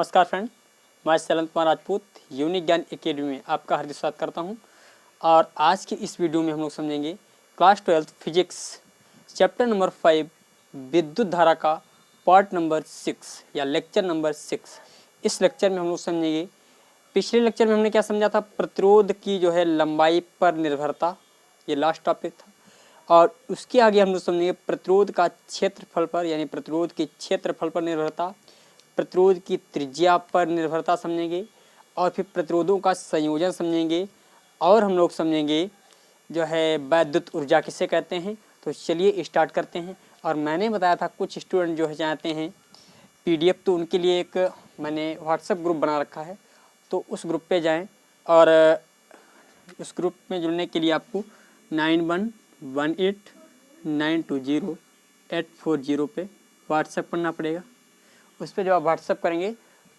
नमस्कार फ्रेंड, मैं शैलेंद्र कुमार राजपूत यूनिक ज्ञान एकेडमी में आपका हार्दिक स्वागत करता हूं। और आज की इस वीडियो में हम लोग समझेंगे क्लास 12 फिजिक्स चैप्टर नंबर 5 विद्युत धारा का पार्ट नंबर 6 या लेक्चर नंबर 6। इस लेक्चर में हम लोग समझेंगे, पिछले लेक्चर में हमने क्या समझा था, प्रतिरोध की जो है लंबाई पर निर्भरता, ये लास्ट टॉपिक था। और उसके आगे हम लोग समझेंगे प्रतिरोध का क्षेत्रफल पर, यानी प्रतिरोध के क्षेत्रफल पर निर्भरता, प्रतिरोध की त्रिज्या पर निर्भरता समझेंगे, और फिर प्रतिरोधों का संयोजन समझेंगे, और हम लोग समझेंगे जो है वैद्युत ऊर्जा किसे कहते हैं। तो चलिए स्टार्ट करते हैं। और मैंने बताया था कुछ स्टूडेंट जो है चाहते हैं पीडीएफ, तो उनके लिए एक मैंने व्हाट्सएप ग्रुप बना रखा है, तो उस ग्रुप पे जाएं। और उस ग्रुप में जुड़ने के लिए आपको 9118920840 पे व्हाट्सएप करना पड़ेगा। उस पर जब आप व्हाट्सएप करेंगे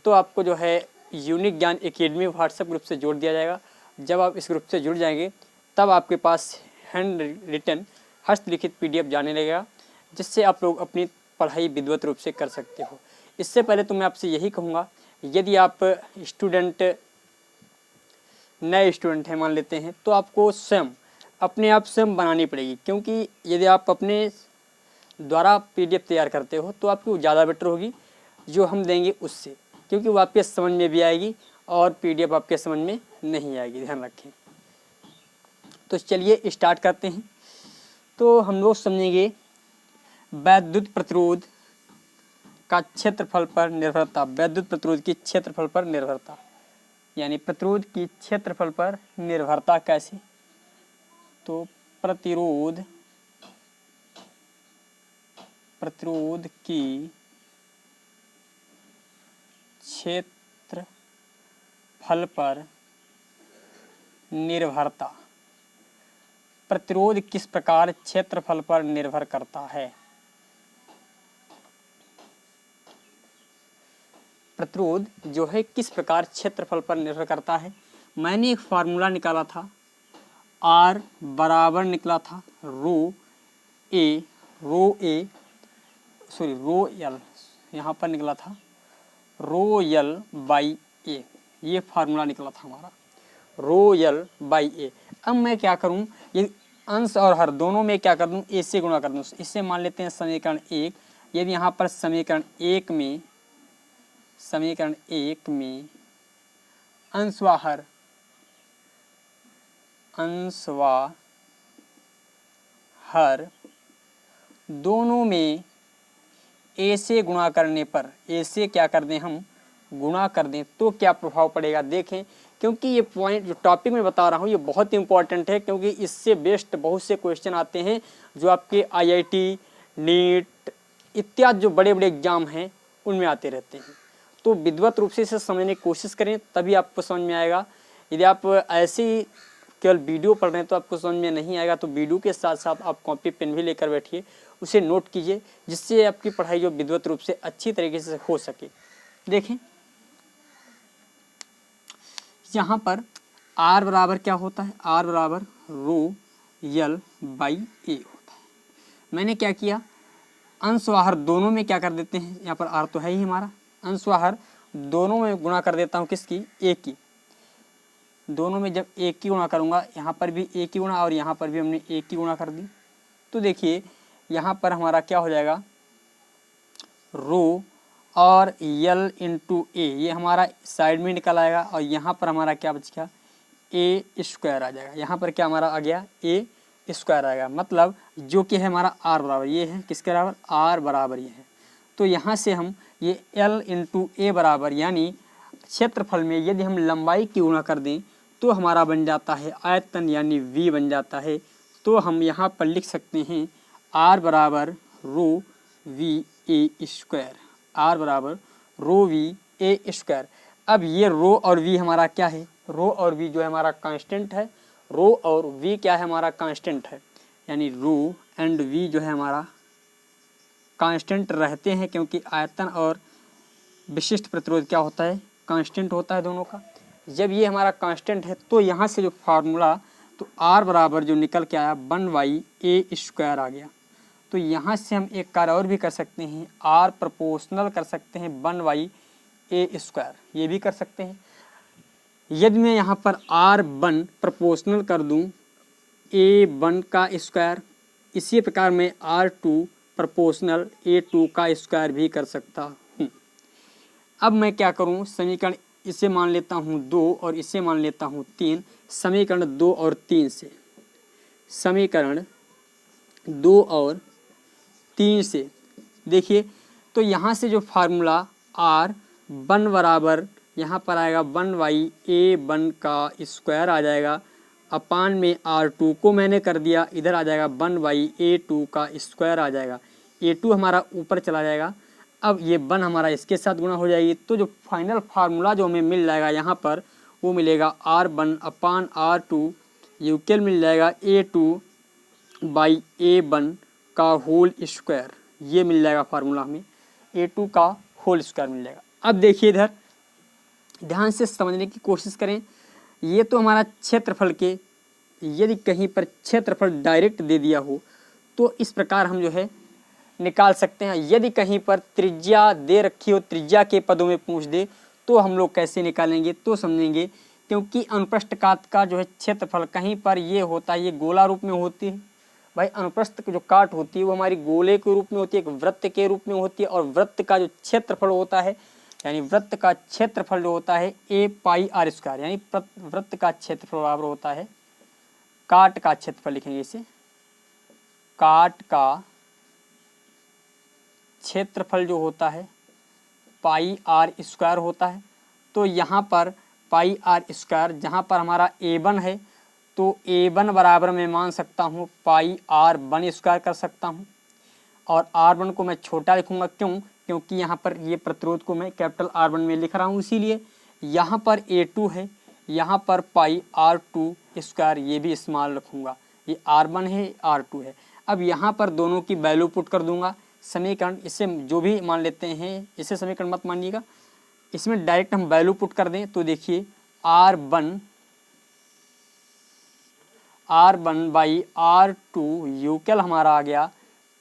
तो आपको जो है यूनिक ज्ञान एकेडमी व्हाट्सएप ग्रुप से जोड़ दिया जाएगा। जब आप इस ग्रुप से जुड़ जाएंगे तब आपके पास हैंड रिटन हस्तलिखित पीडीएफ जाने लगेगा, जिससे आप लोग अपनी पढ़ाई विधिवत रूप से कर सकते हो। इससे पहले तो मैं आपसे यही कहूँगा, यदि आप नए स्टूडेंट हैं मान लेते हैं, तो आपको स्वयं अपने आप स्वयं बनानी पड़ेगी, क्योंकि यदि आप अपने द्वारा पीडीएफ तैयार करते हो तो आपकी ज़्यादा बेटर होगी जो हम देंगे उससे, क्योंकि वो आपके समझ में भी आएगी और पीडीएफ आपके समझ में नहीं आएगी, ध्यान रखें। तो चलिए स्टार्ट करते हैं। तो हम लोग समझेंगे वैद्युत प्रतिरोध का क्षेत्रफल पर निर्भरता, वैद्युत प्रतिरोध की क्षेत्रफल पर निर्भरता, यानी प्रतिरोध की क्षेत्रफल पर निर्भरता कैसे। तो प्रतिरोध की क्षेत्रफल पर निर्भरता, प्रतिरोध किस प्रकार क्षेत्रफल पर निर्भर करता है। प्रतिरोध जो है किस प्रकार क्षेत्रफल पर निर्भर करता है। मैंने एक फार्मूला निकाला था, R बराबर निकला था रो एल, यहाँ पर निकला था रो एल बाई ए, ये फार्मूला निकला था हमारा रो एल बाई ए। अब मैं क्या करूँ, ये अंश और हर दोनों में क्या कर दूँ, ए से गुणा कर दूँ। इससे मान लेते हैं समीकरण 1। यदि यहाँ पर समीकरण एक में अंश व हर दोनों में ए से गुणा करने पर, ए से क्या कर दें हम गुणा कर दें, तो क्या प्रभाव पड़ेगा देखें। क्योंकि ये पॉइंट जो टॉपिक में बता रहा हूँ ये बहुत इंपॉर्टेंट है, क्योंकि इससे बेस्ड बहुत से क्वेश्चन आते हैं जो आपके आईआईटी, नीट इत्यादि जो बड़े बड़े एग्जाम हैं उनमें आते रहते हैं। तो विधिवत रूप से इसे समझने की कोशिश करें, तभी आपको समझ में आएगा। यदि आप ऐसे ही केवल वीडियो पढ़ रहे हैं तो आपको समझ में नहीं आएगा। तो वीडियो के साथ साथ आप कॉपी पेन भी लेकर बैठिए, उसे नोट कीजिए, जिससे आपकी पढ़ाई जो विधिवत रूप से अच्छी तरीके से हो सके। देखें यहाँ पर R बराबर क्या होता है, R बराबर रो एल बाई ए होता है। मैंने क्या किया, अंश व हर दोनों में क्या कर देते हैं, यहाँ पर R तो है ही हमारा, अंश व हर दोनों में गुणा कर देता हूँ किसकी, एक की। दोनों में जब एक की गुणा करूँगा, यहाँ पर भी एक की गुणा और यहाँ पर भी हमने एक की गुणा कर दी। तो देखिए यहाँ पर हमारा क्या हो जाएगा, रो और यल इंटू ए, ये हमारा साइड में निकल आएगा, और यहाँ पर हमारा क्या बच गया, ए स्क्वायर आ जाएगा। यहाँ पर क्या हमारा आ गया, ए स्क्वायर आएगा, मतलब जो कि है हमारा आर बराबर, ये है किसके बराबर, आर बराबर ये है। तो यहाँ से हम ये एल इंटू ए बराबर, यानी क्षेत्रफल में यदि हम लंबाई की गुणा कर दें तो हमारा बन जाता है आयतन, यानी v बन जाता है। तो हम यहाँ पर लिख सकते हैं r बराबर रो वी ए स्क्वायर, R बराबर रो वी ए स्क्वायर। अब ये रो और v हमारा क्या है, रो और v जो है हमारा कांस्टेंट है, रो और v क्या है हमारा कांस्टेंट है, यानी रो एंड v जो है हमारा कांस्टेंट रहते हैं, क्योंकि आयतन और विशिष्ट प्रतिरोध क्या होता है, कांस्टेंट होता है दोनों का। जब ये हमारा कांस्टेंट है तो यहाँ से जो फार्मूला, तो R बराबर जो निकल के आया 1/a स्क्वायर आ गया। तो यहाँ से हम एक कार्य और भी कर सकते हैं, R प्रोपोर्शनल कर सकते हैं 1/a ए स्क्वायर, ये भी कर सकते हैं। यदि मैं यहाँ पर R1 प्रोपोर्शनल कर दूँ A1 का स्क्वायर, इसी प्रकार मैं R2 प्रोपोर्शनल A2 का स्क्वायर भी कर सकता हूँ। अब मैं क्या करूँ, समीकरण इसे मान लेता हूँ 2 और इसे मान लेता हूँ 3। समीकरण 2 और 3 से, समीकरण 2 और 3 से देखिए, तो यहाँ से जो फार्मूला R1 बराबर यहाँ पर आएगा 1/A1 का स्क्वायर आ जाएगा, अपान में R2 को मैंने कर दिया, इधर आ जाएगा 1/A2 का स्क्वायर आ जाएगा। A2 हमारा ऊपर चला जाएगा, अब ये 1 हमारा इसके साथ गुणा हो जाएगी, तो जो फाइनल फार्मूला जो हमें मिल जाएगा यहाँ पर वो मिलेगा R1 अपान R2 यूकेल मिल जाएगा A2/A1 का होल स्क्वायर, ये मिल जाएगा फार्मूला हमें, A2 का होल स्क्वायर मिल जाएगा। अब देखिए इधर ध्यान से समझने की कोशिश करें, ये तो हमारा क्षेत्रफल के, यदि कहीं पर क्षेत्रफल डायरेक्ट दे दिया हो तो इस प्रकार हम जो है निकाल सकते हैं। यदि कहीं पर त्रिज्या दे रखी हो, त्रिज्या के पदों में पूछ दे तो हम लोग कैसे निकालेंगे, तो समझेंगे। क्योंकि अनुप्रस्थ काट का जो है क्षेत्रफल कहीं पर ये होता है, ये गोला रूप में होती है भाई। अनुप्रस्थ की जो काट होती है वो हमारी गोले के रूप में होती है, एक वृत्त के रूप में होती है, और वृत्त का जो क्षेत्रफल होता है, यानी वृत्त का क्षेत्रफल जो होता है A πr², यानी वृत्त का क्षेत्रफल बराबर होता है काट का क्षेत्रफल, लिखेंगे इसे, काट का क्षेत्रफल जो होता है πr² होता है। तो यहाँ पर πr², जहाँ पर हमारा A1 है तो A1 बराबर मैं मान सकता हूँ πr1² कर सकता हूँ, और R1 को मैं छोटा लिखूंगा, क्यों, क्योंकि यहाँ पर ये प्रतिरोध को मैं कैपिटल R1 में लिख रहा हूँ, इसीलिए यहाँ पर A2 है, यहाँ पर πr2², ये भी स्मॉल रखूँगा, ये R1 है R2 है। अब यहाँ पर दोनों की वैल्यू पुट कर दूंगा, समीकरण इसे जो भी मान लेते हैं, इसे समीकरण मत मानिएगा, इसमें डायरेक्ट हम वैल्यू पुट कर दें तो देखिए R1/R2 यूकेल हमारा आ गया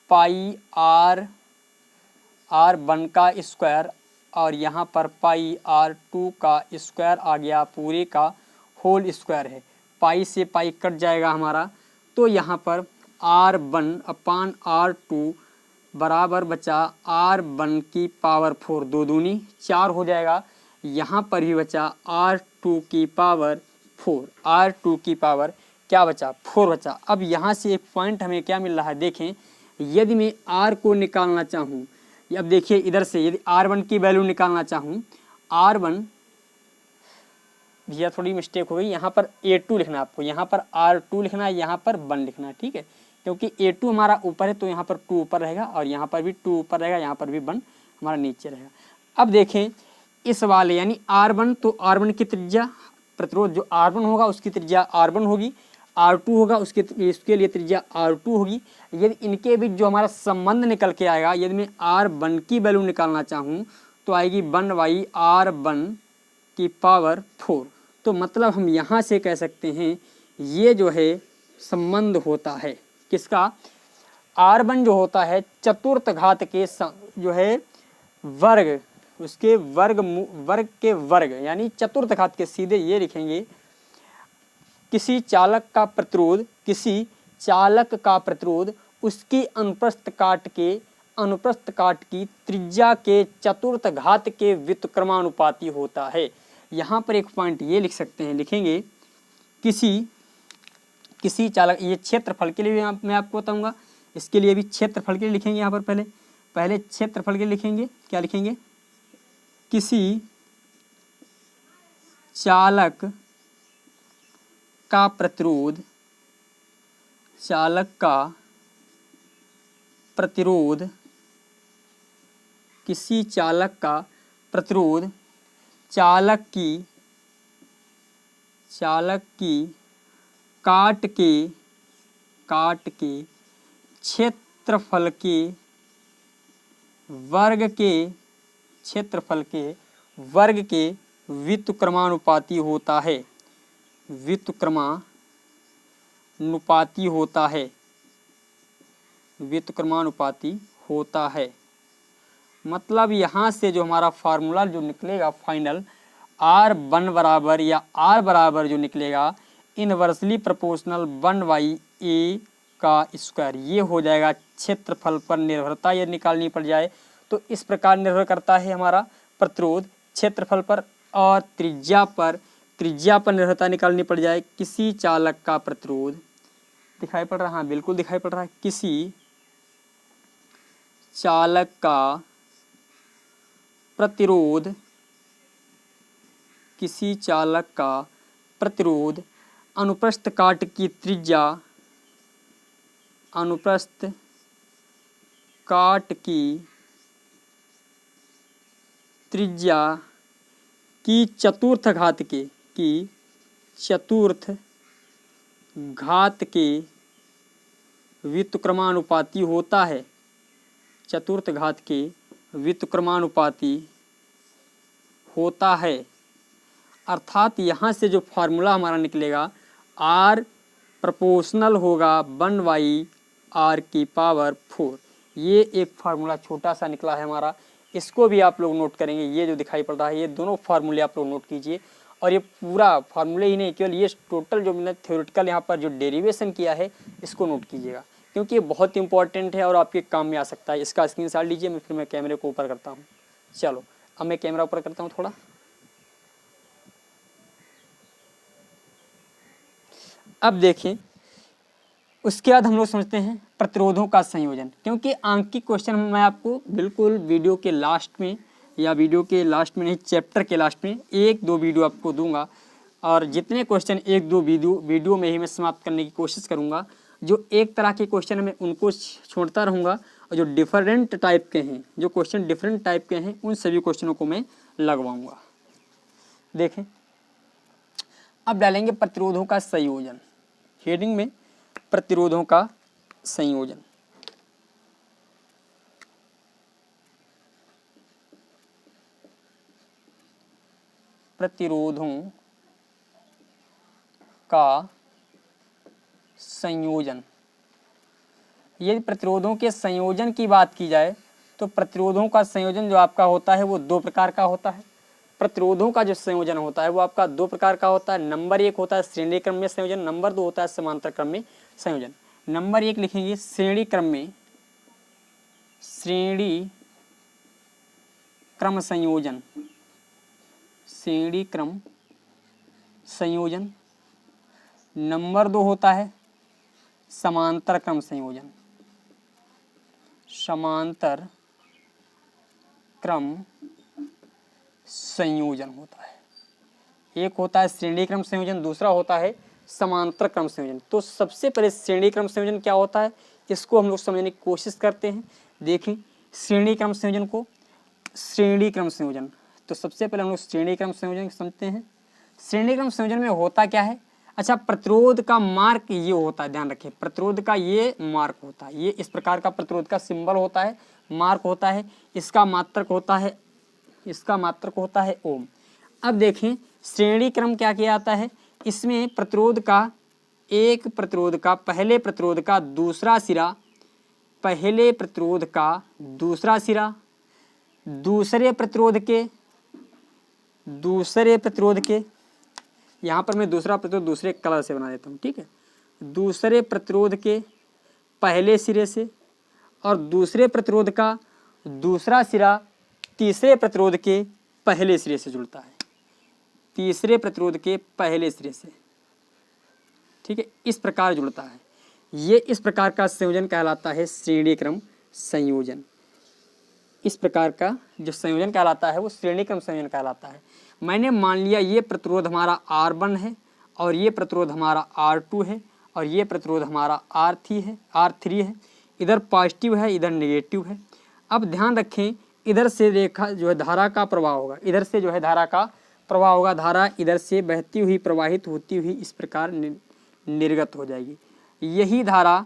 πr1 का स्क्वायर, और यहाँ पर πr2 का स्क्वायर आ गया, पूरे का होल स्क्वायर है, पाई से पाई कट जाएगा हमारा, तो यहाँ पर R1 अपान R2 बराबर बचा R1 की पावर 4, 2 दूनी 4 हो जाएगा। यहाँ पर भी बचा R2 की पावर 4, R2 की पावर क्या बचा, 4 बचा। अब यहाँ से एक पॉइंट हमें क्या मिल रहा है, देखें, यदि मैं R को निकालना चाहूँ, अब देखिए इधर से यदि R1 की वैल्यू निकालना चाहूँ, R1, भैया थोड़ी मिस्टेक हो गई, यहाँ पर A2 लिखना है आपको, यहाँ पर R2 लिखना है, यहाँ पर 1 लिखना है, ठीक है, क्योंकि A2 हमारा ऊपर है तो यहाँ पर 2 ऊपर रहेगा, और यहाँ पर भी 2 ऊपर रहेगा, यहाँ पर भी 1 हमारा नीचे रहेगा। अब देखें इस वाले यानी R1, तो R1 की त्रिज्या, प्रतिरोध जो R1 होगा उसकी त्रिज्या R1 होगी, R2 होगा उसके लिए त्रिज्या R2 होगी। यदि इनके बीच जो हमारा संबंध निकल के आएगा, यदि मैं R1 की वैल्यू निकालना चाहूँ तो आएगी 1/R1 की पावर 4। तो मतलब हम यहाँ से कह सकते हैं ये जो है संबंध होता है किसका, R1 जो होता है चतुर्थ घात के जो है वर्ग, उसके वर्ग के वर्ग, यानी चतुर्थ घात के, सीधे ये लिखेंगे, किसी चालक का प्रतिरोध उसकी अनुप्रस्थ काट की त्रिज्या के चतुर्थ घात के व्युत्क्रमानुपाती होता है। यहाँ पर एक पॉइंट ये लिख सकते हैं, लिखेंगे किसी चालक, ये क्षेत्रफल के लिए भी मैं आपको बताऊंगा, इसके लिए भी क्षेत्रफल के लिए लिखेंगे, यहाँ पर पहले क्षेत्रफल के लिए लिखेंगे, क्या लिखेंगे, किसी चालक का प्रतिरोध, किसी चालक का प्रतिरोध चालक की काट के क्षेत्रफल के वर्ग के व्युत्क्रमानुपाती होता है। मतलब यहाँ से जो हमारा फार्मूला जो निकलेगा फाइनल R1 बराबर या R बराबर जो निकलेगा इनवर्सली प्रोपोर्शनल 1/a का स्क्वायर, ये हो जाएगा। क्षेत्रफल पर निर्भरता यदि निकालनी पड़ जाए तो इस प्रकार निर्भर करता है हमारा प्रतिरोध क्षेत्रफल पर, और त्रिज्या पर निर्भरता निकालनी पड़ जाए किसी चालक का प्रतिरोध। दिखाई पड़ रहा है? हाँ बिल्कुल दिखाई पड़ रहा है। किसी चालक का प्रतिरोध, किसी चालक का प्रतिरोध अनुप्रस्थ काट की त्रिज्या, अनुप्रस्थ काट की त्रिज्या की चतुर्थ घात के व्युत्क्रमानुपाती होता है। चतुर्थ घात के व्युत्क्रमानुपाती होता है। अर्थात यहाँ से जो फार्मूला हमारा निकलेगा R प्रोपोर्शनल होगा 1/r की पावर 4। ये एक फार्मूला छोटा सा निकला है हमारा, इसको भी आप लोग नोट करेंगे। ये जो दिखाई पड़ रहा है ये दोनों फार्मूले आप लोग नोट कीजिए, और ये पूरा फार्मूले ही नहीं केवल ये टोटल जो मैंने थ्योरेटिकल यहाँ पर जो डेरिवेशन किया है इसको नोट कीजिएगा, क्योंकि ये बहुत इंपॉर्टेंट है और आपके काम में आ सकता है। इसका स्क्रीनशॉट लीजिए। मैं फिर मैं कैमरे को ऊपर करता हूँ। चलो अब मैं कैमरा ऊपर करता हूँ थोड़ा। अब देखें, उसके बाद हम लोग समझते हैं प्रतिरोधों का संयोजन, क्योंकि आंकिक क्वेश्चन मैं आपको बिल्कुल वीडियो के लास्ट में, या वीडियो के लास्ट में नहीं चैप्टर के लास्ट में 1-2 वीडियो आपको दूंगा, और जितने क्वेश्चन 1-2 वीडियो में ही मैं समाप्त करने की कोशिश करूंगा। जो एक तरह के क्वेश्चन मैं उनको छोड़ता रहूँगा, और जो डिफरेंट टाइप के हैं, जो क्वेश्चन डिफरेंट टाइप के हैं उन सभी क्वेश्चनों को मैं लगवाऊँगा। देखें, अब डालेंगे प्रतिरोधों का संयोजन। हेडिंग में प्रतिरोधों का संयोजन। प्रतिरोधों का संयोजन। यदि प्रतिरोधों के संयोजन की बात की जाए तो प्रतिरोधों का संयोजन जो आपका होता है वो 2 प्रकार का होता है। प्रतिरोधों का जो संयोजन होता है वो आपका 2 प्रकार का होता है। नंबर 1 होता है श्रेणी क्रम में संयोजन, नंबर 2 होता है समांतर क्रम में संयोजन। नंबर 1 लिखेंगे श्रेणी क्रम में, श्रेणी क्रम संयोजन, श्रेणी क्रम संयोजन। नंबर 2 होता है समांतर क्रम संयोजन, समांतर क्रम संयोजन होता है। एक होता है श्रेणी क्रम संयोजन, दूसरा होता है समांतर क्रम संयोजन। तो सबसे पहले श्रेणी क्रम संयोजन क्या होता है इसको हम लोग समझने की कोशिश करते हैं। देखें श्रेणी क्रम संयोजन को, श्रेणी क्रम संयोजन, तो सबसे पहले हम लोग श्रेणी क्रम संयोजन समझते हैं। श्रेणी क्रम संयोजन में होता क्या है? अच्छा, प्रतिरोध का मार्क ये होता है, ध्यान रखें, प्रतिरोध का ये मार्क होता है, ये इस प्रकार का प्रतिरोध का सिंबल होता है, मार्क होता है। इसका मात्रक होता है, इसका मात्रक होता है ओम। अब देखें श्रेणी क्रम क्या किया जाता है, इसमें प्रतिरोध का, एक प्रतिरोध का, पहले प्रतिरोध का दूसरा सिरा, पहले प्रतिरोध का दूसरा सिरा, दूसरे प्रतिरोध के यहाँ पर मैं दूसरा प्रतिरोध दूसरे कलर से बना देता हूँ, ठीक है। दूसरे प्रतिरोध के पहले सिरे से, और दूसरे प्रतिरोध का दूसरा सिरा तीसरे प्रतिरोध के पहले सिरे से जुड़ता है, तीसरे प्रतिरोध के पहले सिरे से, ठीक है, इस प्रकार जुड़ता है। ये इस प्रकार का संयोजन कहलाता है श्रेणी क्रम संयोजन। इस प्रकार का जो संयोजन कहलाता है वो श्रेणी क्रम संयोजन कहलाता है। मैंने मान लिया ये प्रतिरोध हमारा R1 है, और ये प्रतिरोध हमारा R2 है, और ये प्रतिरोध हमारा R3 है। इधर पॉजिटिव है, इधर नेगेटिव है। अब ध्यान रखें, इधर से रेखा जो है धारा का प्रवाह होगा, इधर से जो है धारा का प्रवाह होगा, धारा इधर से बहती हुई प्रवाहित होती हुई इस प्रकार निर्गत हो जाएगी। यही धारा,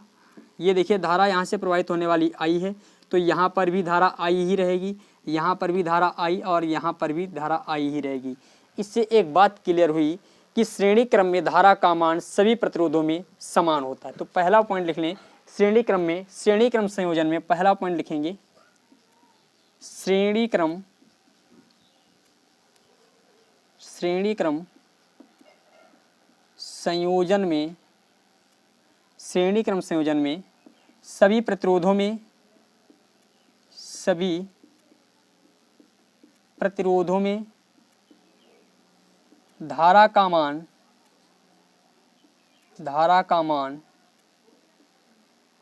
ये देखिए धारा यहाँ से प्रवाहित होने वाली I है, तो यहाँ पर भी धारा I ही रहेगी, यहाँ पर भी धारा I, और यहाँ पर भी धारा I ही रहेगी। इससे एक बात क्लियर हुई कि श्रेणी क्रम में धारा का मान सभी प्रतिरोधों में समान होता है। तो पहला पॉइंट लिख लें, श्रेणी क्रम में, श्रेणी क्रम संयोजन में पहला पॉइंट लिखेंगे, श्रेणी क्रम संयोजन में सभी प्रतिरोधों में धारा का मान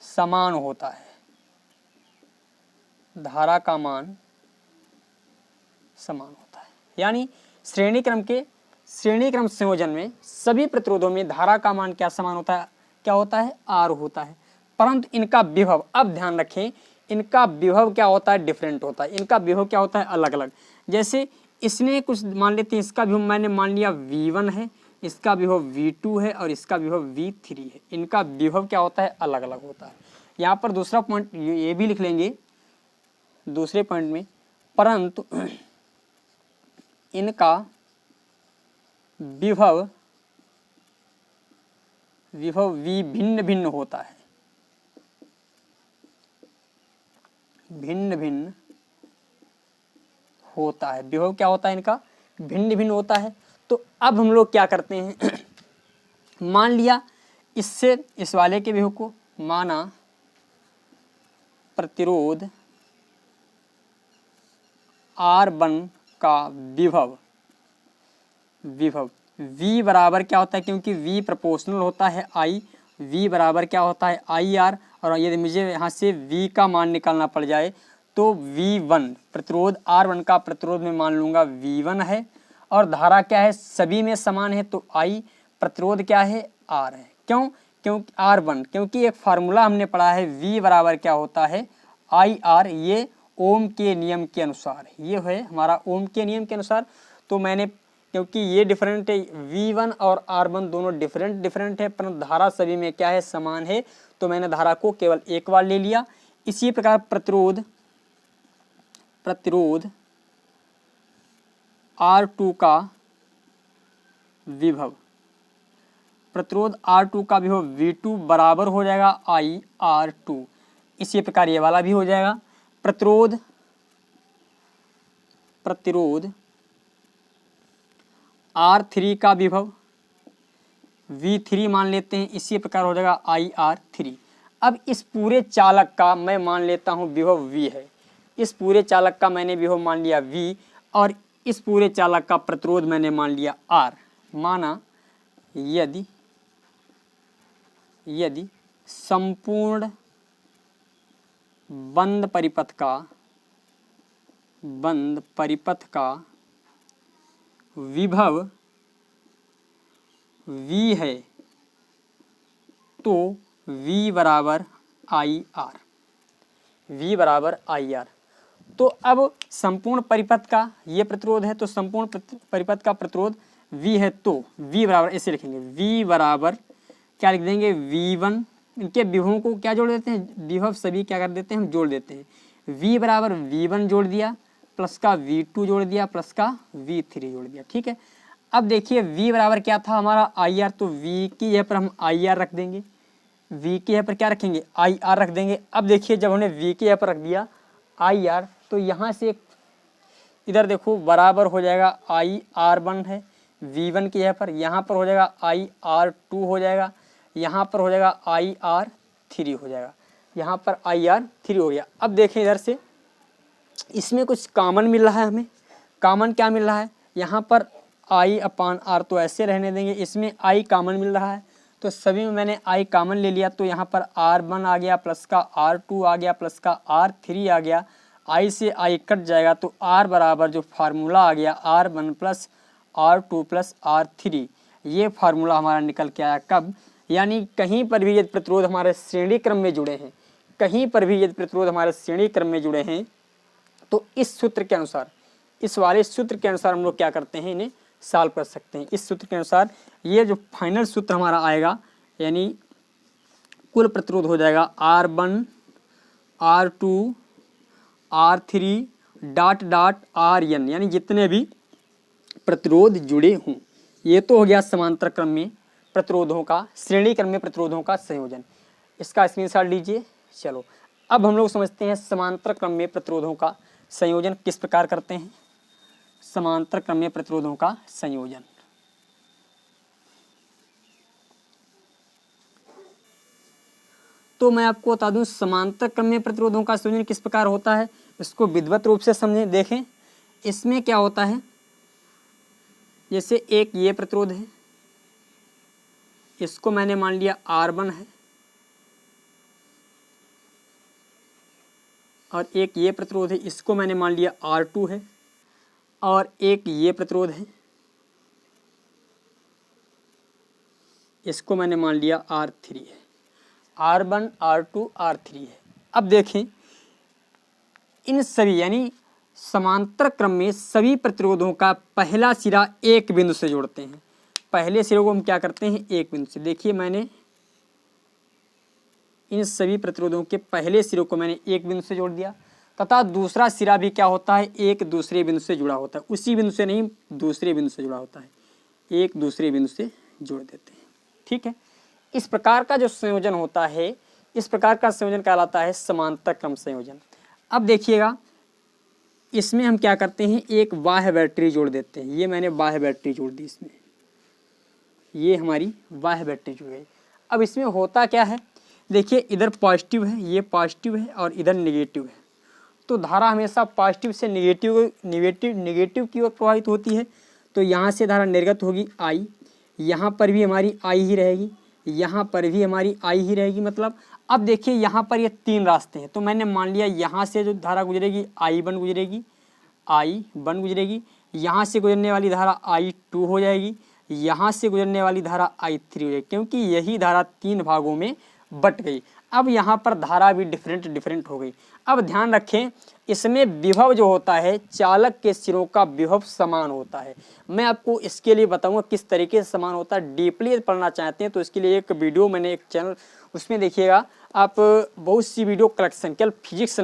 समान होता है। धारा का मान समान होता है, यानी श्रेणी क्रम संयोजन में सभी प्रतिरोधों में धारा का मान क्या समान होता है? क्या होता है? R होता है। परंतु इनका विभव, अब ध्यान रखें, इनका विभव क्या होता है? डिफरेंट होता है। इनका विभव क्या होता है? अलग अलग। जैसे इसने कुछ मान लेते हैं, इसका विभव मैंने मान लिया V1 है, इसका विभव V2 है और इसका विभव V3 है। इनका विभव क्या होता है? अलग अलग होता है। यहाँ पर दूसरा पॉइंट ये भी लिख लेंगे दूसरे पॉइंट में, परंतु इनका विभव V भिन्न भिन्न होता है। भिन्न होता है। विभव क्या होता है? इनका भिन्न भिन्न होता है। तो अब हम लोग क्या करते हैं, मान लिया इससे इस वाले के विभव को माना प्रतिरोध R1 का विभव V बराबर क्या होता है? क्योंकि V प्रोपोर्शनल होता है I, V बराबर क्या होता है? IR। और यदि मुझे यहाँ से V का मान निकालना पड़ जाए तो V1 प्रतिरोध R1 का प्रतिरोध में मान लूँगा V1 है, और धारा क्या है? सभी में समान है, तो I प्रतिरोध क्या है? R है। क्यों? क्योंकि R1, क्योंकि एक फार्मूला हमने पढ़ा है V बराबर क्या होता है? IR। ये ओम के नियम के अनुसार, ये है हमारा ओम के नियम के अनुसार। तो मैंने, क्योंकि ये डिफरेंट है, V1 और R1 दोनों डिफरेंट है, परंतु धारा सभी में क्या है? समान है, तो मैंने धारा को केवल एक बार ले लिया। इसी प्रकार प्रतिरोध R2 का विभव, V2 बराबर हो जाएगा IR2। इसी प्रकार ये वाला भी हो जाएगा। प्रतिरोध R3 का विभव V3 मान लेते हैं, इसी प्रकार हो जाएगा IR3। अब इस पूरे चालक का मैं मान लेता हूँ विभव V है, इस पूरे चालक का मैंने विभव मान लिया V, और इस पूरे चालक का प्रतिरोध मैंने मान लिया R। माना यदि संपूर्ण बंद परिपथ का विभव V है तो V बराबर IR। तो अब संपूर्ण परिपथ का ये प्रतिरोध है, तो संपूर्ण परिपथ का प्रतिरोध V है, तो V बराबर ऐसे लिखेंगे, V बराबर क्या लिख देंगे? V1। इनके विभवों को क्या जोड़ देते हैं? विभव सभी क्या कर देते हैं? हम जोड़ देते हैं। V बराबर V1 जोड़ दिया, प्लस का V2 जोड़ दिया, प्लस का V3 जोड़ दिया। ठीक है। अब देखिए V बराबर क्या था हमारा? IR। तो V की जगह पर हम IR रख देंगे, V की जगह पर क्या रखेंगे? IR रख देंगे। अब देखिए जब हमने V की जगह पर रख दिया IR, तो यहाँ से इधर देखो बराबर हो जाएगा IR1 है V1 की जगह पर, यहाँ पर हो जाएगा IR2 हो जाएगा, यहाँ पर हो जाएगा IR3 हो जाएगा, यहाँ पर IR3 हो गया। अब देखें इधर से इसमें कुछ कॉमन मिल रहा है हमें। कॉमन क्या मिल रहा है? यहाँ पर I/R तो ऐसे रहने देंगे, इसमें I कॉमन मिल रहा है, तो सभी में मैंने I कॉमन ले लिया, तो यहाँ पर R1 आ गया, प्लस का R2 आ गया, प्लस का R3 आ गया। I से I कट जाएगा, तो R बराबर जो फार्मूला आ गया R1 plus R2 plus R3, ये फार्मूला हमारा निकल के आया। कब? यानी कहीं पर भी यदि प्रतिरोध हमारे श्रेणी क्रम में जुड़े हैं, कहीं पर भी यदि प्रतिरोध हमारे श्रेणी क्रम में जुड़े हैं, तो इस सूत्र के अनुसार, इस वाले सूत्र के अनुसार हम लोग क्या करते हैं? इन्हें सॉल्व कर सकते हैं। इस सूत्र के अनुसार ये जो फाइनल सूत्र हमारा आएगा, यानी कुल प्रतिरोध हो जाएगा R1 R2 R3 dot dot RN, यानी जितने भी प्रतिरोध जुड़े हों। ये तो हो गया समांतर क्रम में प्रतिरोधों का, श्रेणी क्रम में प्रतिरोधों का संयोजन। इसका स्क्रीनशॉट लीजिए। चलो अब हम लोग समझते हैं समांतर क्रम में प्रतिरोधों का संयोजन किस प्रकार करते हैं? समांतर क्रम में प्रतिरोधों का संयोजन। तो मैं आपको बता दूं समांतर क्रम में प्रतिरोधों का संयोजन किस प्रकार होता है, इसको विधिवत रूप से समझें। देखें इसमें क्या होता है, जैसे एक ये प्रतिरोध है, इसको मैंने मान लिया R1 है, और एक ये प्रतिरोध है, इसको मैंने मान लिया R2 है, और एक ये प्रतिरोध है, इसको मैंने मान लिया R3 है। R1 R2 R3 है। अब देखें इन सभी यानी समांतर क्रम में सभी प्रतिरोधों का पहला सिरा एक बिंदु से जोड़ते हैं। पहले सिरे को हम क्या करते हैं, एक बिंदु से। देखिए मैंने इन सभी प्रतिरोधों के पहले सिरे को मैंने एक बिंदु से जोड़ दिया, तथा दूसरा सिरा भी क्या होता है, एक दूसरे बिंदु से जुड़ा होता है। उसी बिंदु से नहीं, दूसरे बिंदु से जुड़ा होता है, एक दूसरे बिंदु से जोड़ देते हैं। ठीक है, इस प्रकार का जो संयोजन होता है, इस प्रकार का संयोजन कहलाता है समांतर क्रम संयोजन। अब देखिएगा इसमें हम क्या करते हैं, एक बाह्य बैटरी जोड़ देते हैं। ये मैंने बाह्य बैटरी जोड़ दी इसमें, ये हमारी बाह्य बैटरी जुड़ गई। अब इसमें होता क्या है, देखिए इधर पॉजिटिव है, ये पॉजिटिव है और इधर नेगेटिव है। तो धारा हमेशा पॉजिटिव से नेगेटिव की ओर प्रवाहित होती है। तो यहाँ से धारा निर्गत होगी आई, यहाँ पर भी हमारी आई ही रहेगी, यहाँ पर भी हमारी आई ही रहेगी। मतलब अब देखिए यहाँ पर ये तीन रास्ते हैं, तो मैंने मान लिया यहाँ से जो धारा गुजरेगी I1 गुजरेगी, I1 गुजरेगी, यहाँ से गुजरने वाली धारा I2 हो जाएगी, यहाँ से गुजरने वाली धारा I3 हो जाएगी, क्योंकि यही धारा तीन भागों में बट गई। अब यहाँ पर धारा भी डिफरेंट हो गई। अब ध्यान रखें इसमें विभव जो होता है, चालक के सिरों का विभव समान होता है। मैं आपको इसके लिए बताऊंगा किस तरीके से समान होता है। डीपली पढ़ना चाहते हैं तो इसके लिए एक वीडियो मैंने एक चैनल, उसमें देखिएगा आप, बहुत सी वीडियो कलेक्शन केवल फिजिक्स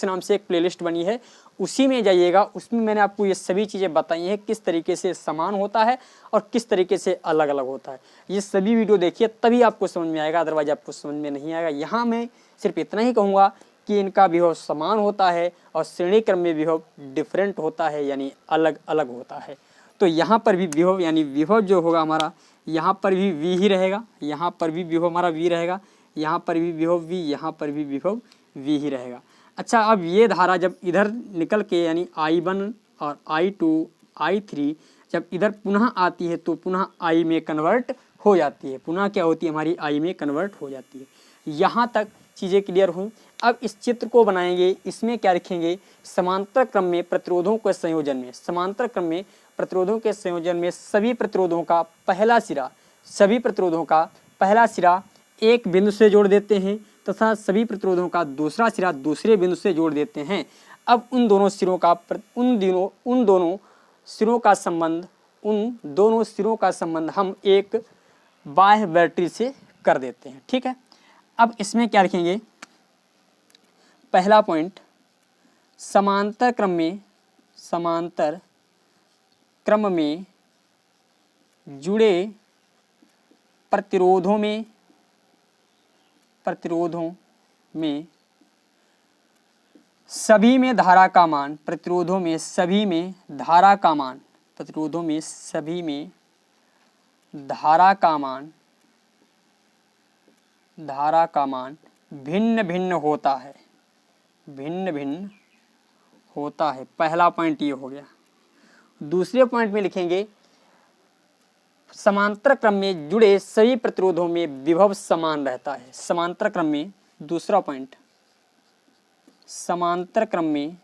नाम से एक प्लेलिस्ट बनी है, उसी में जाइएगा। उसमें मैंने आपको ये सभी चीज़ें बताई हैं, किस तरीके से समान होता है और किस तरीके से अलग अलग होता है। ये सभी वीडियो देखिए तभी आपको समझ में आएगा, अदरवाइज आपको समझ में नहीं आएगा। यहाँ मैं सिर्फ इतना ही कहूँगा कि इनका विभव समान होता है और श्रेणी क्रम में विभव डिफरेंट होता है, यानी अलग अलग होता है। तो यहाँ पर भी विभव यानी विभव जो होगा हमारा, यहाँ पर भी V ही रहेगा, यहाँ पर भी विभव हमारा V रहेगा, यहाँ पर भी विभव V, यहाँ पर भी विभव V ही रहेगा। अच्छा, अब ये धारा जब इधर निकल के यानी I1 और I2 I3 जब इधर पुनः आती है तो पुनः I में कन्वर्ट हो जाती है, पुनः क्या होती है हमारी I में कन्वर्ट हो जाती है। यहाँ तक चीज़ें क्लियर हुई। अब इस चित्र को बनाएंगे, इसमें क्या लिखेंगे, समांतर क्रम में प्रतिरोधों के संयोजन में, समांतर क्रम में प्रतिरोधों के संयोजन में सभी प्रतिरोधों का पहला सिरा एक बिंदु से जोड़ देते हैं तथा सभी प्रतिरोधों का दूसरा सिरा दूसरे बिंदु से जोड़ देते हैं। अब उन दोनों सिरों का संबंध हम एक बाह्य बैटरी से कर देते हैं। ठीक है, अब इसमें क्या लिखेंगे, पहला पॉइंट, समांतर क्रम में जुड़े प्रतिरोधों में सभी में धारा का मान, प्रतिरोधों में सभी में धारा का मान भिन्न भिन्न होता है। पहला पॉइंट ये हो गया। दूसरे पॉइंट में लिखेंगे समांतर क्रम में जुड़े सभी प्रतिरोधों में विभव समान रहता है। समांतर क्रम में, दूसरा पॉइंट, समांतर क्रम में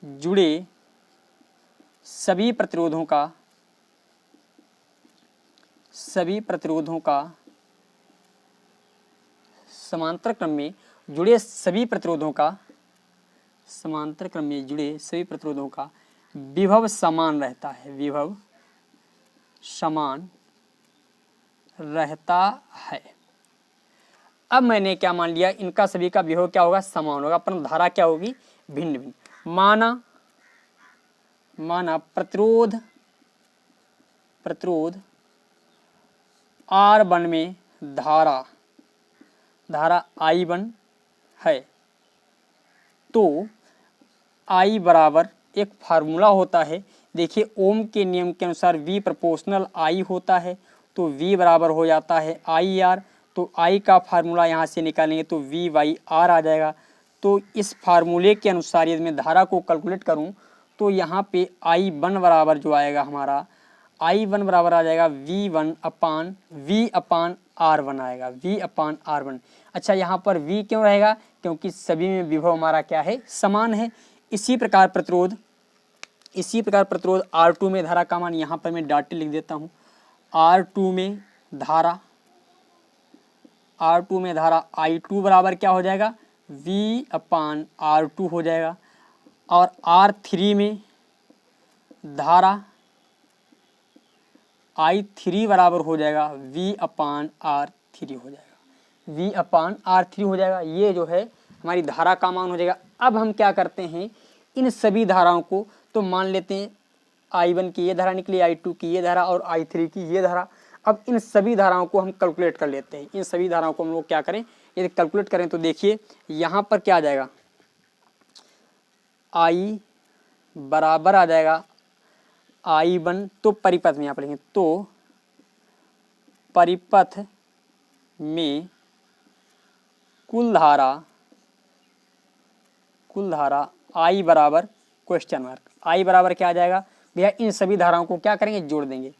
जुड़े सभी प्रतिरोधों का समांतर क्रम में जुड़े सभी प्रतिरोधों का विभव समान रहता है। अब मैंने क्या मान लिया, इनका सभी का विभव क्या होगा, समान होगा, पर धारा क्या होगी, भिन्न भिन्न। माना प्रतिरोध R1 में धारा धारा I1 है तो I बराबर एक फार्मूला होता है। देखिए ओम के नियम के अनुसार V प्रोपोर्शनल I होता है तो V बराबर हो जाता है IR। तो I का फार्मूला यहाँ से निकालेंगे तो V/R आ जाएगा। तो इस फार्मूले के अनुसार यदि मैं धारा को कैलकुलेट करूँ तो यहाँ पे I1 बराबर जो आएगा हमारा I1 बराबर आ जाएगा V/R1 आएगा, V/R1। अच्छा यहाँ पर V क्यों रहेगा? क्योंकि सभी में विभव हमारा क्या है? समान है। इसी प्रकार प्रतिरोध R2 में धारा का मान यहाँ पर मैं डाटे लिख देता हूँ। R2 में धारा I2 बराबर क्या हो जाएगा? V/R2 हो जाएगा। और R3 में धारा I3 बराबर हो जाएगा V/R3 हो जाएगा, V/R3 हो जाएगा। ये जो है हमारी धारा का मान हो जाएगा। अब हम क्या करते हैं, इन सभी धाराओं को तो मान लेते हैं I1 की ये धारा निकली, I2 की ये धारा और I3 की ये धारा। अब इन सभी धाराओं को हम कैलकुलेट कर लेते हैं। इन सभी धाराओं को हम लोग क्या करें, यदि कैलकुलेट करें तो देखिए यहाँ पर क्या आ जाएगा, I बराबर आ जाएगा I1 तो परिपथ में यहाँ पर लिखेंगे तो परिपथ में कुल धारा I बराबर क्वेश्चन मार्क, I बराबर क्या आ जाएगा भैया, इन सभी धाराओं को क्या करेंगे, जोड़ देंगे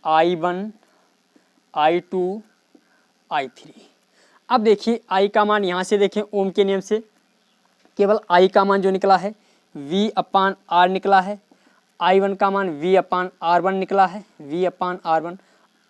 I1 I2 I3। अब देखिए I का मान यहाँ से देखें ओम के नियम से केवल I का मान जो निकला है V/R निकला है। I1 का मान V/R1 निकला है, V/R1।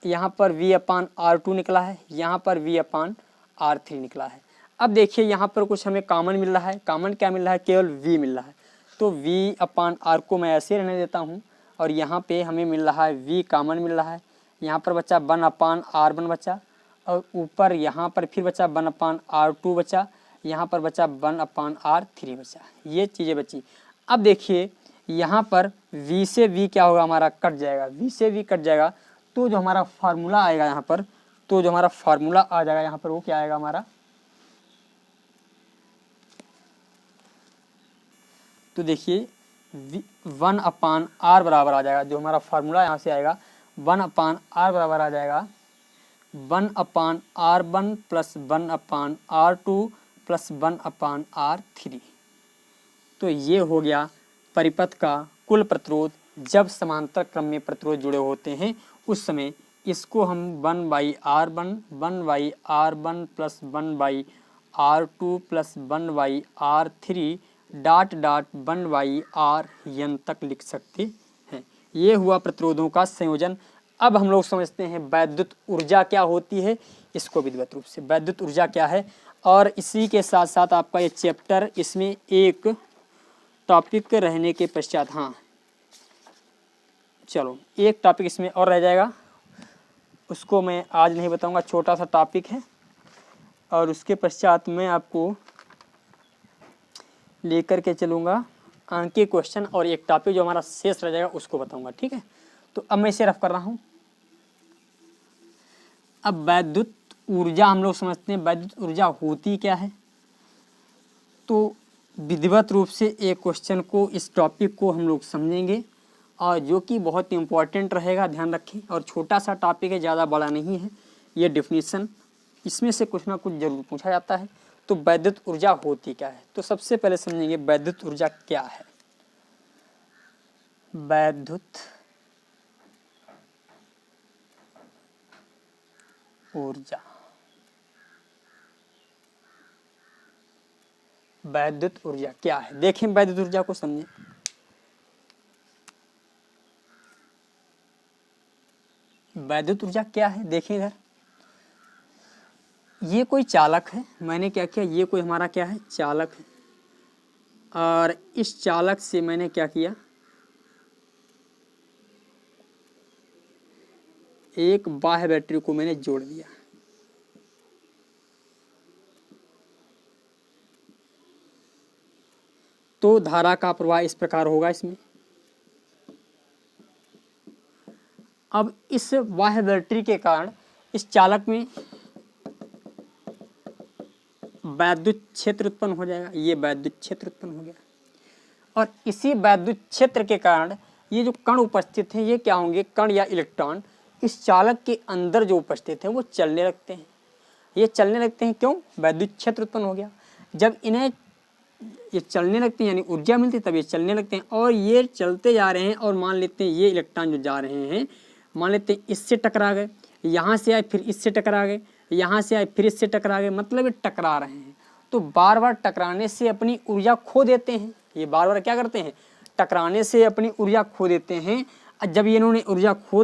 यहाँ पर V/R2 निकला है, यहाँ पर V/R3 निकला है। अब देखिए यहाँ पर कुछ हमें कॉमन मिल रहा है। कॉमन क्या मिल रहा है, केवल V मिल रहा है। तो V/R को मैं ऐसे रहने देता हूँ और यहाँ पे हमें मिल रहा है V कॉमन मिल रहा है। यहाँ पर बचा 1/R1 बचा और ऊपर यहाँ पर फिर बचा 1/R2 बचा, यहाँ पर बचा 1/R3 बचा। ये चीज़ें बची। अब देखिए यहाँ पर V से V क्या होगा, हमारा कट जाएगा, V से V कट जाएगा। तो जो हमारा फार्मूला आएगा यहाँ पर, तो जो हमारा फार्मूला आ जाएगा यहाँ पर वो क्या आएगा हमारा, तो देखिए 1/R बराबर आ जाएगा। जो हमारा फार्मूला यहाँ से आएगा 1/R बराबर आ जाएगा 1/R1 plus 1/R2 plus 1/R3। तो ये हो गया परिपथ का कुल प्रतिरोध। जब समांतर क्रम में प्रतिरोध जुड़े होते हैं उस समय इसको हम 1/R1 plus 1/R2 plus 1/R3 dot 1/RN तक लिख सकते हैं। ये हुआ प्रतिरोधों का संयोजन। अब हम लोग समझते हैं वैद्युत ऊर्जा क्या होती है, इसको विधिवत रूप से। वैद्युत ऊर्जा क्या है, और इसी के साथ साथ आपका ये चैप्टर, इसमें एक टॉपिक रहने के पश्चात, हाँ चलो एक टॉपिक इसमें और रह जाएगा, उसको मैं आज नहीं बताऊंगा, छोटा सा टॉपिक है। और उसके पश्चात मैं आपको लेकर के चलूँगा अंकीय क्वेश्चन और एक टॉपिक जो हमारा शेष रह जाएगा उसको बताऊंगा, ठीक है। तो अब मैं इसे रफ कर रहा हूँ। अब वैद्युत ऊर्जा हम लोग समझते हैं, वैद्युत ऊर्जा होती क्या है। तो विधिवत रूप से एक क्वेश्चन को, इस टॉपिक को हम लोग समझेंगे और जो कि बहुत इम्पोर्टेंट रहेगा, ध्यान रखें। और छोटा सा टॉपिक है, ज़्यादा बड़ा नहीं है। ये डिफिनीशन, इसमें से कुछ ना कुछ जरूर पूछा जाता है। तो वैद्युत ऊर्जा होती क्या है, तो सबसे पहले समझेंगे वैद्युत ऊर्जा क्या है। वैद्युत ऊर्जा, वैद्युत ऊर्जा क्या है, देखें वैद्युत ऊर्जा को समझें। वैद्युत ऊर्जा क्या है, देखें इधर, ये कोई चालक है। मैंने क्या किया, ये कोई हमारा क्या है, चालक है। और इस चालक से मैंने क्या किया, एक बाह्य बैटरी को मैंने जोड़ दिया। तो धारा का प्रवाह इस प्रकार होगा इसमें। अब इस बाह्य बैटरी के कारण इस चालक में वैद्युत क्षेत्र उत्पन्न हो जाएगा, ये वैद्युत क्षेत्र उत्पन्न हो गया। और इसी वैद्युत क्षेत्र के कारण ये जो कण उपस्थित हैं ये क्या होंगे, कण या इलेक्ट्रॉन इस चालक के अंदर जो उपस्थित हैं वो चलने लगते हैं। ये चलने लगते हैं क्यों, वैद्युत क्षेत्र उत्पन्न हो गया। जब इन्हें ये चलने लगते हैं यानी ऊर्जा मिलती है तब ये चलने लगते हैं, और ये चलते जा रहे हैं। और मान लेते हैं ये इलेक्ट्रॉन जो जा रहे हैं, मान लेते हैं इससे टकरा गए, यहाँ से आए फिर इससे टकरा गए, यहाँ से आए फिर इससे टकरा गए, मतलब ये टकरा रहे हैं। तो बार बार टकराने से अपनी ऊर्जा खो देते हैं। ये बार बार क्या करते हैं, टकराने से अपनी ऊर्जा खो देते हैं। जब ये इन्होंने ऊर्जा खो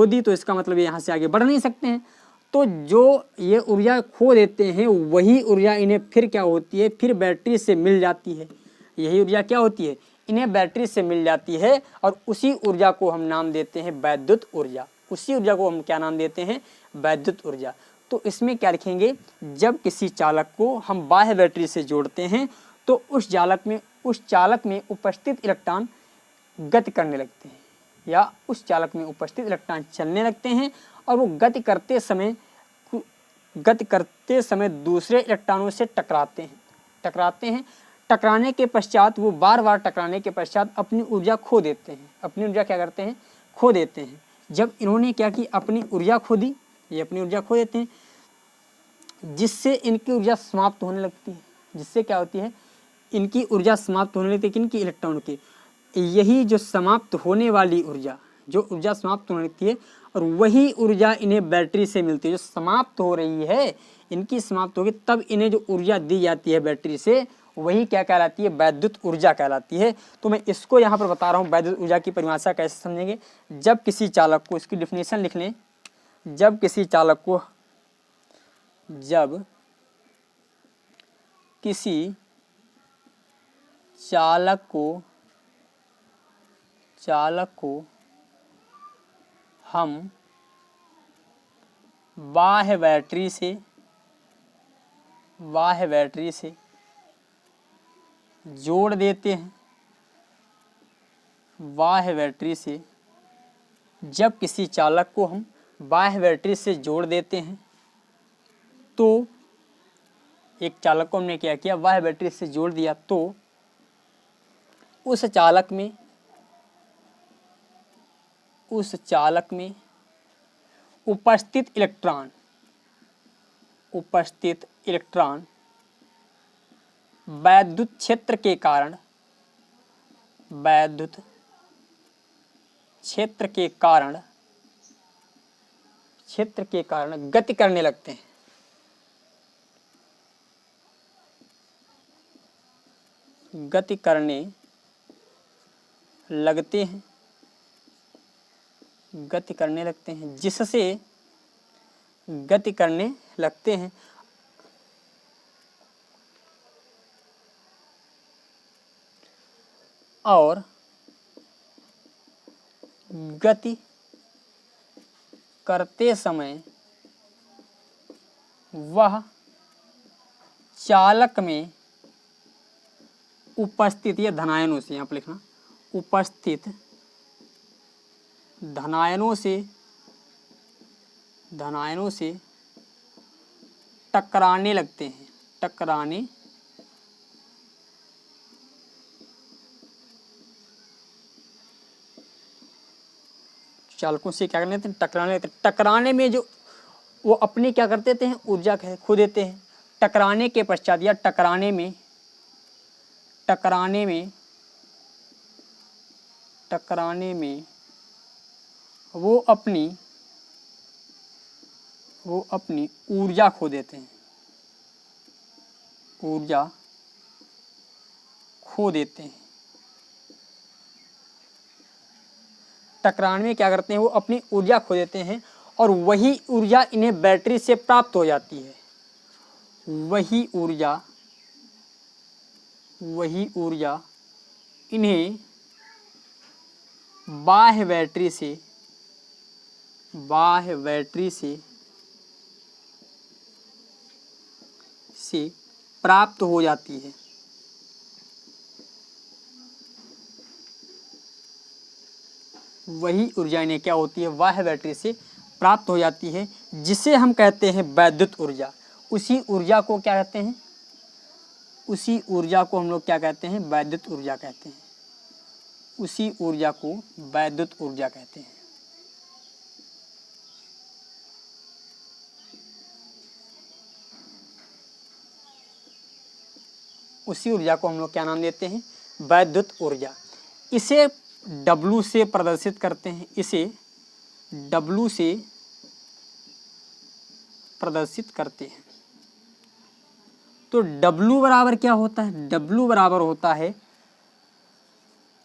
दी तो इसका मतलब यहाँ से आगे बढ़ नहीं सकते हैं। तो जो ये ऊर्जा खो देते हैं वही ऊर्जा इन्हें फिर क्या होती है, फिर बैटरी से मिल जाती है। यही ऊर्जा क्या होती है, इन्हें बैटरी से मिल जाती है, और उसी ऊर्जा को हम नाम देते हैं वैद्युत ऊर्जा। उसी ऊर्जा को हम क्या नाम देते हैं, वैद्युत ऊर्जा। तो इसमें क्या लिखेंगे, जब किसी चालक को हम बाह्य बैटरी से जोड़ते हैं तो उस चालक में उपस्थित इलेक्ट्रॉन गति करने लगते हैं, या उस चालक में उपस्थित इलेक्ट्रॉन चलने लगते हैं, और वो गति करते समय दूसरे इलेक्ट्रॉनों से टकराते हैं। टकराने के पश्चात वो बार बार टकराने के पश्चात अपनी ऊर्जा खो देते हैं। अपनी ऊर्जा क्या करते हैं, खो देते हैं। जब इन्होंने क्या की, अपनी ऊर्जा खो दी, ये अपनी ऊर्जा खो देते हैं, जिससे इनकी ऊर्जा समाप्त होने लगती है। जिससे क्या होती है, इनकी ऊर्जा समाप्त होने लगती है, किनकी, इलेक्ट्रॉन की। यही जो समाप्त होने वाली ऊर्जा, जो ऊर्जा समाप्त होने लगती है, और वही ऊर्जा इन्हें बैटरी से मिलती है। जो समाप्त हो रही है, इनकी समाप्त होगी, तब इन्हें जो ऊर्जा दी जाती है बैटरी से, वही क्या कहलाती है, वैद्युत ऊर्जा कहलाती है। तो मैं इसको यहाँ पर बता रहा हूँ वैद्युत ऊर्जा की परिभाषा कैसे समझेंगे। जब किसी चालक को, इसकी डिफिनेशन लिख लें, जब किसी चालक को हम बाह्य बैटरी से जोड़ देते हैं, जब किसी चालक को हम बाह्य बैटरी से जोड़ देते हैं, तो एक चालक को हमने क्या किया, बाह्य बैटरी से जोड़ दिया, तो उस चालक में उपस्थित इलेक्ट्रॉन वैद्युत क्षेत्र के कारण गति करने लगते हैं। जिससे गति करने लगते हैं, और गति करते समय वह चालक में उपस्थित, ये धनायनों से, यहाँ पर लिखना, उपस्थित धनायनों से टकराने लगते हैं। चालकों से क्या करने लगते हैं, टकराने लगते हैं। टकराने में जो वो अपनी क्या करते थे, ऊर्जा खो देते हैं। टकराने के पश्चात या टकराने में वो अपनी ऊर्जा खो देते हैं। टकराने में क्या करते हैं, वो अपनी ऊर्जा खो देते हैं, और वही ऊर्जा इन्हें बैटरी से प्राप्त हो जाती है। वही ऊर्जा इन्हें बाह्य बैटरी से प्राप्त हो जाती है। वही ऊर्जा इन्हें क्या होती है, बाह्य बैटरी से प्राप्त हो जाती है, जिसे हम कहते हैं वैद्युत ऊर्जा। उसी ऊर्जा को क्या कहते हैं, उसी ऊर्जा को हम लोग क्या कहते हैं, वैद्युत ऊर्जा कहते हैं। उसी ऊर्जा को वैद्युत ऊर्जा कहते हैं। उसी ऊर्जा को हम लोग क्या नाम देते हैं, वैद्युत ऊर्जा। इसे W से प्रदर्शित करते हैं, इसे W से प्रदर्शित करते हैं। तो W बराबर क्या होता है, W बराबर होता है,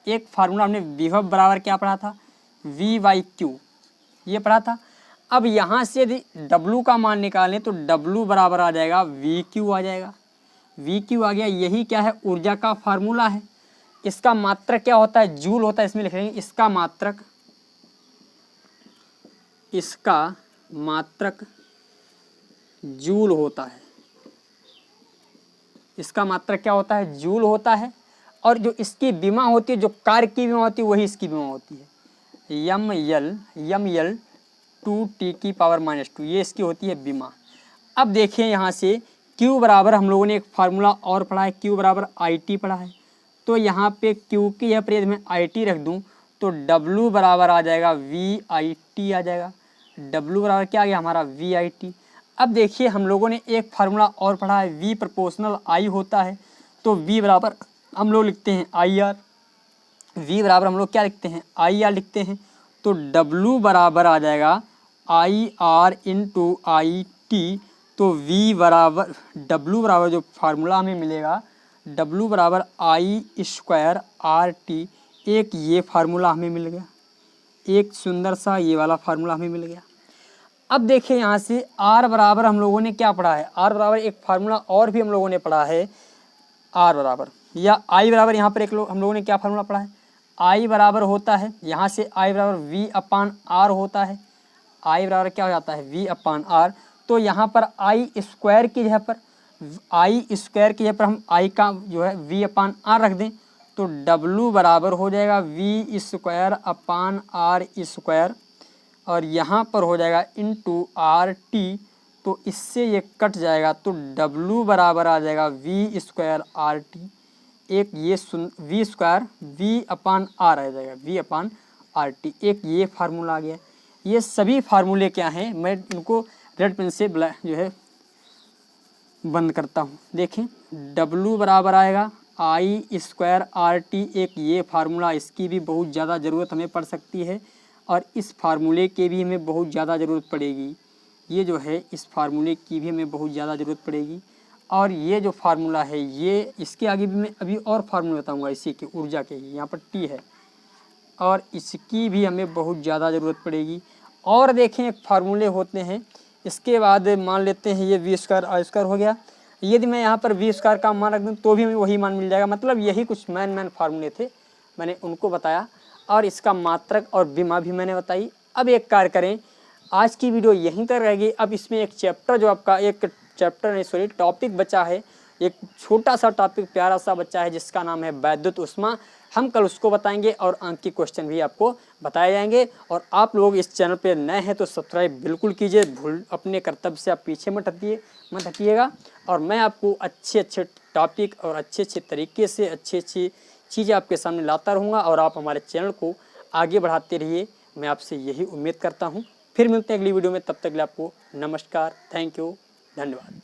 एक फार्मूला हमने विभव बराबर क्या पढ़ा था, V/Q, ये पढ़ा था। अब यहाँ से यदि W का मान निकालें तो W बराबर आ जाएगा VQ आ जाएगा, VQ आ गया। यही क्या है, ऊर्जा का फार्मूला है। इसका मात्रक क्या होता है, जूल होता है, इसमें लिख लेंगे इसका मात्रक जूल होता है। इसका मात्रक क्या होता है, जूल होता है। और जो इसकी विमा होती है, जो कार्य की विमा होती है, वही इसकी विमा होती है, ml 2T⁻², ये इसकी होती है विमा। अब देखिए यहाँ से Q बराबर हम लोगों ने एक फार्मूला और पढ़ा है, Q बराबर IT पढ़ा है। तो यहाँ पे Q की यह प्रेज में IT रख दूँ तो W बराबर आ जाएगा VIT आ जाएगा। W बराबर क्या आ गया हमारा, VIT। अब देखिए हम लोगों ने एक फार्मूला और पढ़ा है, V प्रोपोर्शनल I होता है। तो V बराबर हम लोग लिखते हैं IR, V बराबर हम लोग क्या लिखते हैं, IR लिखते हैं। तो W बराबर आ जाएगा IR × IT। तो V बराबर W बराबर जो फार्मूला हमें मिलेगा, W बराबर I²RT, एक ये फार्मूला हमें मिल गया, एक सुंदर सा ये वाला फार्मूला हमें मिल गया। अब देखिए यहाँ से R बराबर हम लोगों ने क्या पढ़ा है, R बराबर एक फार्मूला और भी हम लोगों ने पढ़ा है, R बराबर या I बराबर, यहाँ पर हम लोगों ने क्या फार्मूला पढ़ा है, I बराबर होता है, यहाँ से I बराबर V/R होता है। I बराबर क्या हो जाता है, V/R। तो यहाँ पर I² की जगह पर हम I का जो है V/R रख दें तो W बराबर हो जाएगा V²/R², और यहाँ पर हो जाएगा × RT। तो इससे ये कट जाएगा तो W बराबर आ जाएगा V²RT, एक ये V² V/R आ जाएगा, V/RT, एक ये फार्मूला आ गया। ये सभी फार्मूले क्या हैं, मैं इनको रेड पेन से जो है बंद करता हूँ। देखें W बराबर आएगा I²RT, एक ये फार्मूला, इसकी भी बहुत ज़्यादा ज़रूरत हमें पड़ सकती है और इस फार्मूले के भी हमें बहुत ज़्यादा ज़रूरत पड़ेगी। ये जो है इस फार्मूले की भी हमें बहुत ज़्यादा ज़रूरत पड़ेगी। और ये जो फार्मूला है, ये इसके आगे भी मैं अभी और फार्मूला बताऊँगा, इसी की ऊर्जा के ही, यहाँ पर T है, और इसकी भी हमें बहुत ज़्यादा ज़रूरत पड़ेगी। और देखें एक फार्मूले होते हैं, इसके बाद मान लेते हैं ये V²I² हो गया। यदि मैं यहाँ पर V² का मान रख दूँ तो भी हमें वही मान मिल जाएगा। मतलब यही कुछ मेन फार्मूले थे, मैंने उनको बताया और इसका मात्रक और विमा भी मैंने बताई। अब एक कार्य करें, आज की वीडियो यहीं तक रहेगी। अब इसमें एक चैप्टर जो आपका टॉपिक बचा है, एक छोटा सा टॉपिक प्यारा सा बच्चा है जिसका नाम है वैद्युत ऊष्मा। हम कल उसको बताएंगे और अंक की क्वेश्चन भी आपको बताए जाएंगे। और आप लोग इस चैनल पे नए हैं तो सब्सक्राइब बिल्कुल कीजिए, अपने कर्तव्य से आप पीछे मत हटिएगा। और मैं आपको अच्छे टॉपिक और अच्छे तरीके से अच्छी चीज़ें आपके सामने लाता रहूँगा और आप हमारे चैनल को आगे बढ़ाते रहिए, मैं आपसे यही उम्मीद करता हूँ। फिर मिलते हैं अगली वीडियो में, तब तक के लिए आपको नमस्कार, थैंक यू, धन्यवाद।